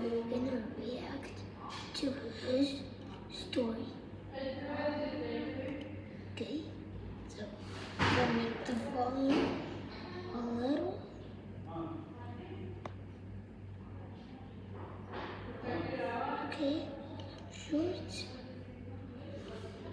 we're gonna react to his story. Okay, so I'll make the volume a little. Okay, short.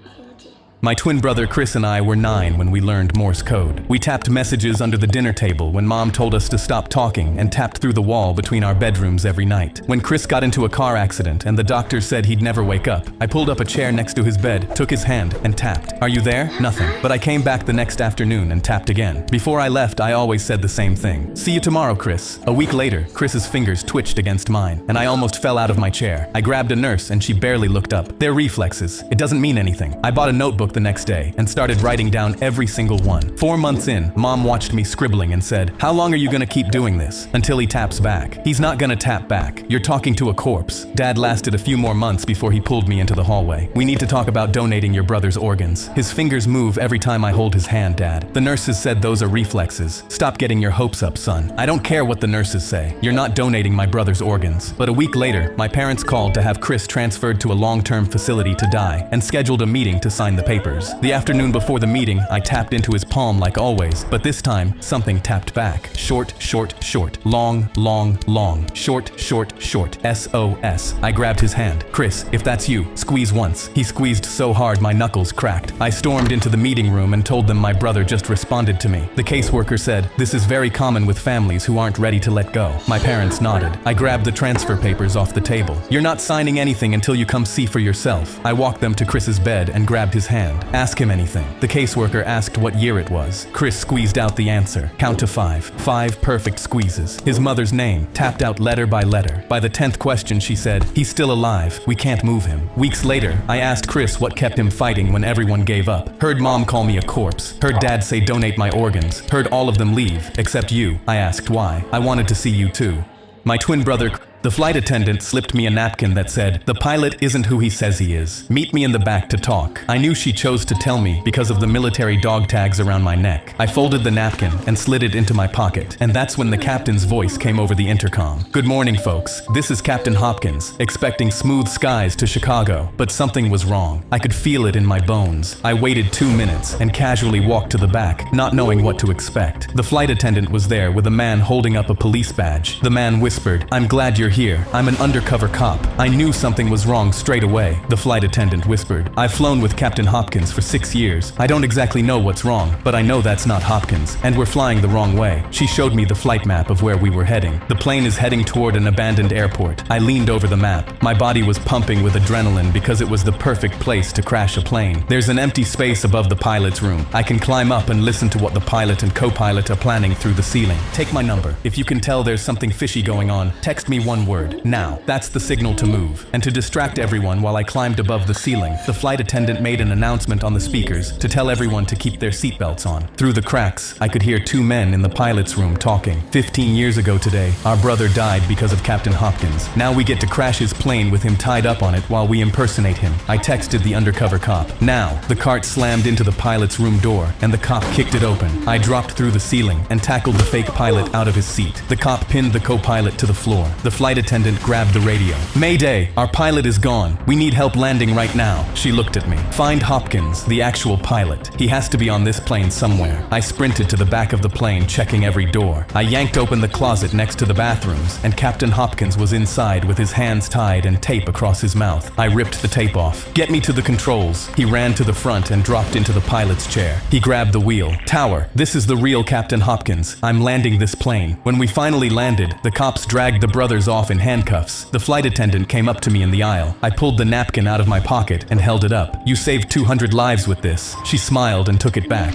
Okay. My twin brother Chris and I were 9 when we learned Morse code. We tapped messages under the dinner table when Mom told us to stop talking and tapped through the wall between our bedrooms every night. When Chris got into a car accident and the doctor said he'd never wake up, I pulled up a chair next to his bed, took his hand, and tapped. "Are you there?" Nothing. But I came back the next afternoon and tapped again. Before I left, I always said the same thing. "See you tomorrow, Chris." A week later, Chris's fingers twitched against mine, and I almost fell out of my chair. I grabbed a nurse and she barely looked up. They're reflexes. It doesn't mean anything. I bought a notebook the next day and started writing down every single one. 4 months in, Mom watched me scribbling and said, "How long are you gonna keep doing this? Until he taps back." He's not gonna tap back. You're talking to a corpse. Dad lasted a few more months before he pulled me into the hallway. "We need to talk about donating your brother's organs. His fingers move every time I hold his hand, Dad. The nurses said those are reflexes. Stop getting your hopes up, son." I don't care what the nurses say. You're not donating my brother's organs. But a week later, my parents called to have Chris transferred to a long-term facility to die and scheduled a meeting to sign the papers. The afternoon before the meeting, I tapped into his palm like always, but this time, something tapped back. Short, short, short. Long, long, long. Short, short, short. SOS. I grabbed his hand. "Chris, if that's you, squeeze once." He squeezed so hard my knuckles cracked. I stormed into the meeting room and told them my brother just responded to me. The caseworker said, "This is very common with families who aren't ready to let go." My parents nodded. I grabbed the transfer papers off the table. "You're not signing anything until you come see for yourself." I walked them to Chris's bed and grabbed his hand. "Ask him anything." The caseworker asked what year it was. Chris squeezed out the answer. Count to 5. 5 perfect squeezes. His mother's name, tapped out letter by letter. By the 10th question, she said, "He's still alive. We can't move him." Weeks later, I asked Chris what kept him fighting when everyone gave up. Heard Mom call me a corpse. Heard Dad say donate my organs. Heard all of them leave, except you. I asked why. I wanted to see you too. My twin brother... The flight attendant slipped me a napkin that said, "The pilot isn't who he says he is. Meet me in the back to talk." I knew she chose to tell me because of the military dog tags around my neck. I folded the napkin and slid it into my pocket, and that's when the captain's voice came over the intercom. "Good morning, folks. This is Captain Hopkins, expecting smooth skies to Chicago." But something was wrong. I could feel it in my bones. I waited 2 minutes and casually walked to the back, not knowing what to expect. The flight attendant was there with a man holding up a police badge. The man whispered, "I'm glad you're here. I'm an undercover cop." I knew something was wrong straight away. The flight attendant whispered, "I've flown with Captain Hopkins for 6 years. I don't exactly know what's wrong, but I know that's not Hopkins, and we're flying the wrong way." She showed me the flight map of where we were heading. The plane is heading toward an abandoned airport. I leaned over the map. My body was pumping with adrenaline because it was the perfect place to crash a plane. There's an empty space above the pilot's room. I can climb up and listen to what the pilot and co-pilot are planning through the ceiling. Take my number. If you can tell there's something fishy going on, text me one word. Now. That's the signal to move. And to distract everyone while I climbed above the ceiling, the flight attendant made an announcement on the speakers to tell everyone to keep their seatbelts on. Through the cracks, I could hear 2 men in the pilot's room talking. 15 years ago today, our brother died because of Captain Hopkins. Now we get to crash his plane with him tied up on it while we impersonate him. I texted the undercover cop. Now, the cart slammed into the pilot's room door, and the cop kicked it open. I dropped through the ceiling and tackled the fake pilot out of his seat. The cop pinned the co-pilot to the floor. The flight attendant grabbed the radio. "Mayday, our pilot is gone. We need help landing right now." She looked at me. "Find Hopkins, the actual pilot. He has to be on this plane somewhere." I sprinted to the back of the plane, checking every door. I yanked open the closet next to the bathrooms, and Captain Hopkins was inside with his hands tied and tape across his mouth. I ripped the tape off. "Get me to the controls." He ran to the front and dropped into the pilot's chair. He grabbed the wheel. "Tower, this is the real Captain Hopkins. I'm landing this plane." When we finally landed, the cops dragged the brothers off in handcuffs. The flight attendant came up to me in the aisle. I pulled the napkin out of my pocket and held it up. "You saved 200 lives with this." She smiled and took it back.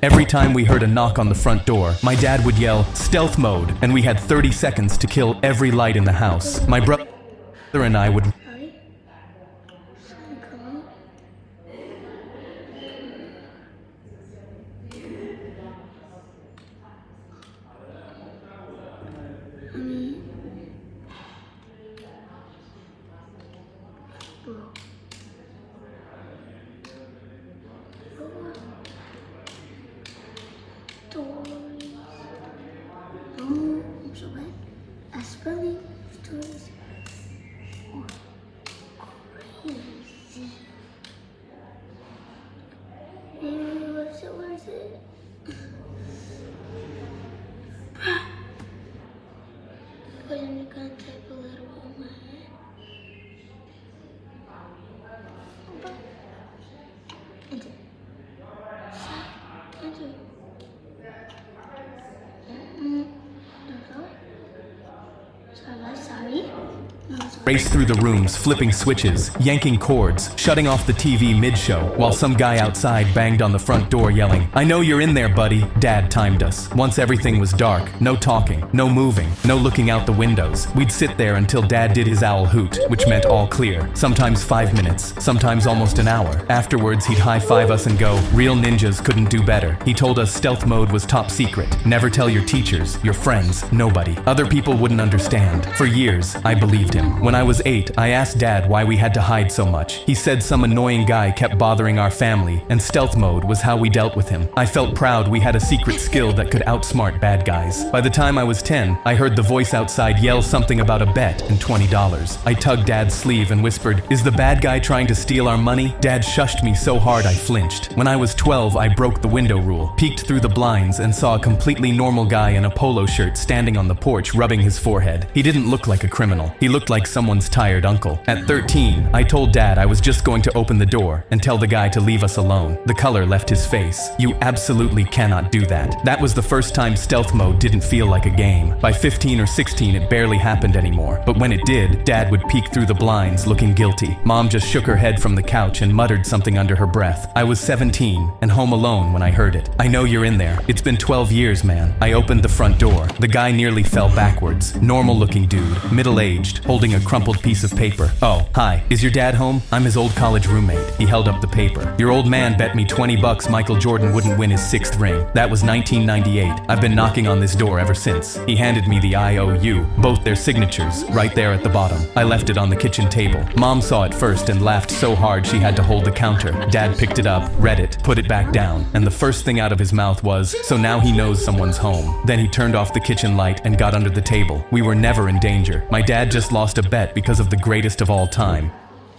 Every time we heard a knock on the front door, my dad would yell, "Stealth mode," and we had 30 seconds to kill every light in the house. My brother and I would... I'm so bad at spelling stories. Because I'm gonna type a little on my head. Enter. Enter. Sorry. Raced through the rooms, flipping switches, yanking cords, shutting off the TV mid-show, while some guy outside banged on the front door yelling, "I know you're in there, buddy." Dad timed us. Once everything was dark, no talking, no moving, no looking out the windows. We'd sit there until Dad did his owl hoot, which meant all clear. Sometimes 5 minutes, sometimes almost an hour. Afterwards, he'd high-five us and go, "Real ninjas couldn't do better." He told us stealth mode was top secret. Never tell your teachers, your friends, nobody. Other people wouldn't understand. For years, I believed him. When I was 8, I asked Dad why we had to hide so much. He said some annoying guy kept bothering our family, and stealth mode was how we dealt with him. I felt proud we had a secret skill that could outsmart bad guys. By the time I was 10, I heard the voice outside yell something about a bet and $20. I tugged Dad's sleeve and whispered, "Is the bad guy trying to steal our money?" Dad shushed me so hard I flinched. When I was 12, I broke the window rule, peeked through the blinds, and saw a completely normal guy in a polo shirt standing on the porch rubbing his forehead. He didn't look like a criminal. He looked like someone's tired uncle. At 13, I told Dad I was just going to open the door and tell the guy to leave us alone. The color left his face. "You absolutely cannot do that." That was the first time stealth mode didn't feel like a game. By 15 or 16, it barely happened anymore. But when it did, Dad would peek through the blinds looking guilty. Mom just shook her head from the couch and muttered something under her breath. I was 17 and home alone when I heard it. "I know you're in there. It's been 12 years, man." I opened the front door. The guy nearly fell backwards. Normal-looking dude, middle-aged, holding a crumpled piece of paper. "Oh, hi. Is your dad home? I'm his old college roommate." He held up the paper. "Your old man bet me $20 Michael Jordan wouldn't win his 6th ring. That was 1998. I've been knocking on this door ever since." He handed me the IOU, both their signatures, right there at the bottom. I left it on the kitchen table. Mom saw it first and laughed so hard she had to hold the counter. Dad picked it up, read it, put it back down, and the first thing out of his mouth was, "So now he knows someone's home." Then he turned off the kitchen light and got under the table. We were never in danger. My dad just lost a bet because of the greatest of all time.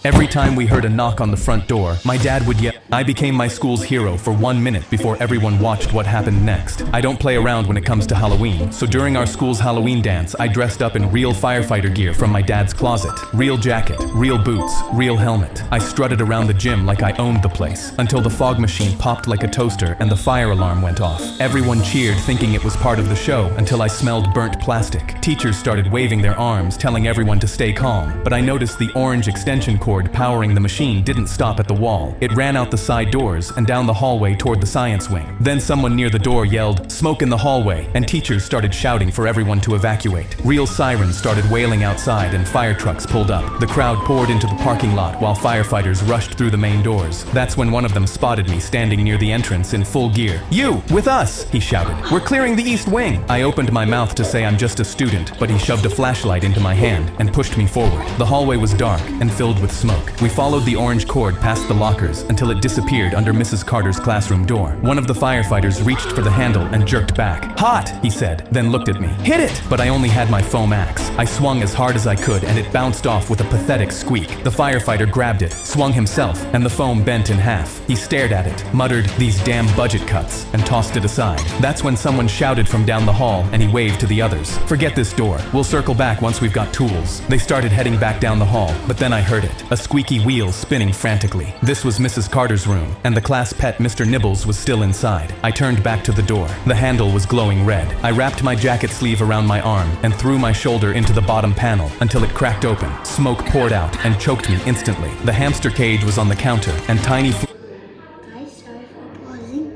Every time we heard a knock on the front door, my dad would yell. I became my school's hero for 1 minute before everyone watched what happened next. I don't play around when it comes to Halloween, so during our school's Halloween dance, I dressed up in real firefighter gear from my dad's closet. Real jacket, real boots, real helmet. I strutted around the gym like I owned the place, until the fog machine popped like a toaster and the fire alarm went off. Everyone cheered thinking it was part of the show until I smelled burnt plastic. Teachers started waving their arms, telling everyone to stay calm, but I noticed the orange extension cord powering the machine didn't stop at the wall. It ran out the side doors and down the hallway toward the science wing. Then someone near the door yelled, "Smoke in the hallway," and teachers started shouting for everyone to evacuate. Real sirens started wailing outside and fire trucks pulled up. The crowd poured into the parking lot while firefighters rushed through the main doors. That's when one of them spotted me standing near the entrance in full gear. "You, with us!" he shouted. "We're clearing the east wing." I opened my mouth to say I'm just a student, but he shoved a flashlight into my hand and pushed me forward. The hallway was dark and filled with smoke. We followed the orange cord past the lockers until it disappeared under Mrs. Carter's classroom door. One of the firefighters reached for the handle and jerked back. "Hot," he said, then looked at me. "Hit it!" But I only had my foam axe. I swung as hard as I could and it bounced off with a pathetic squeak. The firefighter grabbed it, swung himself, and the foam bent in half. He stared at it, muttered, "These damn budget cuts," and tossed it aside. That's when someone shouted from down the hall and he waved to the others. "Forget this door. We'll circle back once we've got tools." They started heading back down the hall, but then I heard it. A squeaky wheel spinning frantically. This was Mrs. Carter's room, and the class pet Mr. Nibbles was still inside. I turned back to the door. The handle was glowing red. I wrapped my jacket sleeve around my arm and threw my shoulder into the bottom panel until it cracked open. Smoke poured out and choked me instantly. The hamster cage was on the counter, and tiny Guys, sorry for pausing.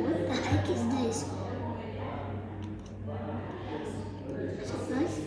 What the heck is this? Is it nice?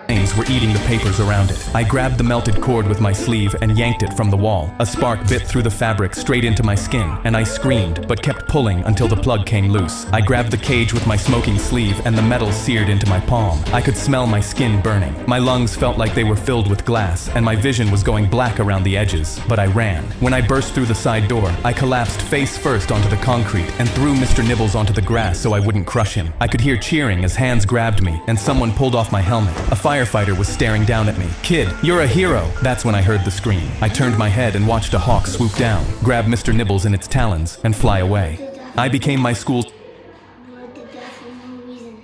flames were eating the papers around it. I grabbed the melted cord with my sleeve and yanked it from the wall. A spark bit through the fabric straight into my skin, and I screamed, but kept pulling until the plug came loose. I grabbed the cage with my smoking sleeve, and the metal seared into my palm. I could smell my skin burning. My lungs felt like they were filled with glass, and my vision was going black around the edges, but I ran. When I burst through the side door, I collapsed face first onto the concrete and threw Mr. Nibbles onto the grass so I wouldn't crush him. I could hear cheering as hands grabbed me, and someone pulled off my helmet. A firefighter was staring down at me. "Kid, you're a hero!" That's when I heard the scream. I turned my head and watched a hawk swoop down, grab Mr. Nibbles in its talons, and fly away. I became my school's Blood to death for no reason.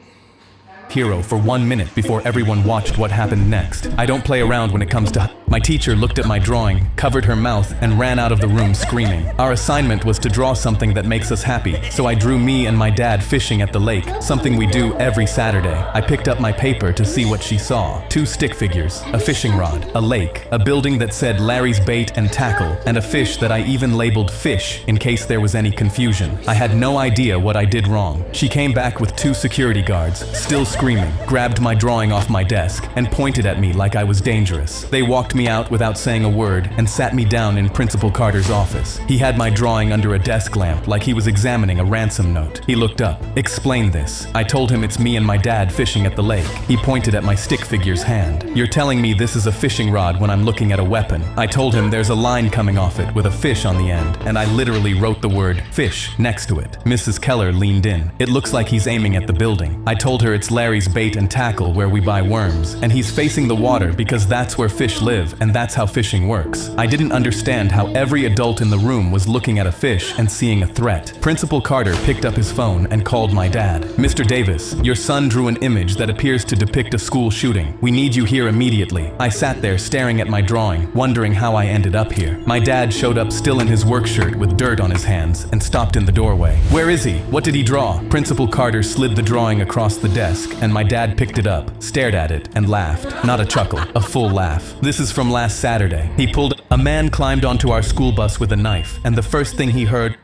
hero for 1 minute before everyone watched what happened next. I don't play around when it comes to... My teacher looked at my drawing, covered her mouth, and ran out of the room screaming. Our assignment was to draw something that makes us happy, so I drew me and my dad fishing at the lake, something we do every Saturday. I picked up my paper to see what she saw. 2 stick figures, a fishing rod, a lake, a building that said Larry's Bait and Tackle, and a fish that I even labeled fish in case there was any confusion. I had no idea what I did wrong. She came back with 2 security guards, still screaming, grabbed my drawing off my desk, and pointed at me like I was dangerous. They walked me out without saying a word and sat me down in Principal Carter's office. He had my drawing under a desk lamp like he was examining a ransom note. He looked up. "Explain this." I told him it's me and my dad fishing at the lake. He pointed at my stick figure's hand. "You're telling me this is a fishing rod when I'm looking at a weapon." I told him there's a line coming off it with a fish on the end, and I literally wrote the word fish next to it. Mrs. Keller leaned in. "It looks like he's aiming at the building." I told her it's Larry's Bait and Tackle where we buy worms, and he's facing the water because that's where fish live and that's how fishing works. I didn't understand how every adult in the room was looking at a fish and seeing a threat. Principal Carter picked up his phone and called my dad. "Mr. Davis, your son drew an image that appears to depict a school shooting. We need you here immediately." I sat there staring at my drawing, wondering how I ended up here. My dad showed up still in his work shirt with dirt on his hands and stopped in the doorway. "Where is he? What did he draw?" Principal Carter slid the drawing across the desk, and my dad picked it up, stared at it, and laughed. Not a chuckle, a full laugh. "This is from last Saturday." He pulled... A man climbed onto our school bus with a knife, and the first thing he heard...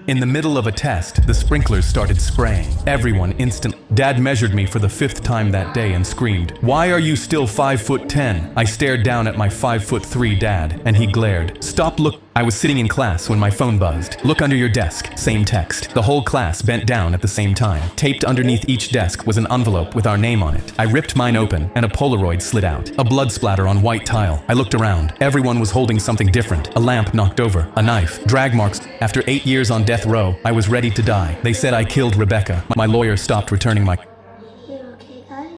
In the middle of a test, the sprinklers started spraying. Everyone instantly... Dad measured me for the 5th time that day and screamed, "Why are you still 5'10"? I stared down at my 5'3" dad, and he glared. "Stop look..." I was sitting in class when my phone buzzed. "Look under your desk." Same text. The whole class bent down at the same time. Taped underneath each desk was an envelope with our name on it. I ripped mine open, and a Polaroid slid out. A blood splatter on white tile. I looked around. Everyone was holding something different. A lamp knocked over. A knife. Drag marks. After 8 years on death row, I was ready to die. They said I killed Rebecca. My lawyer stopped returning my...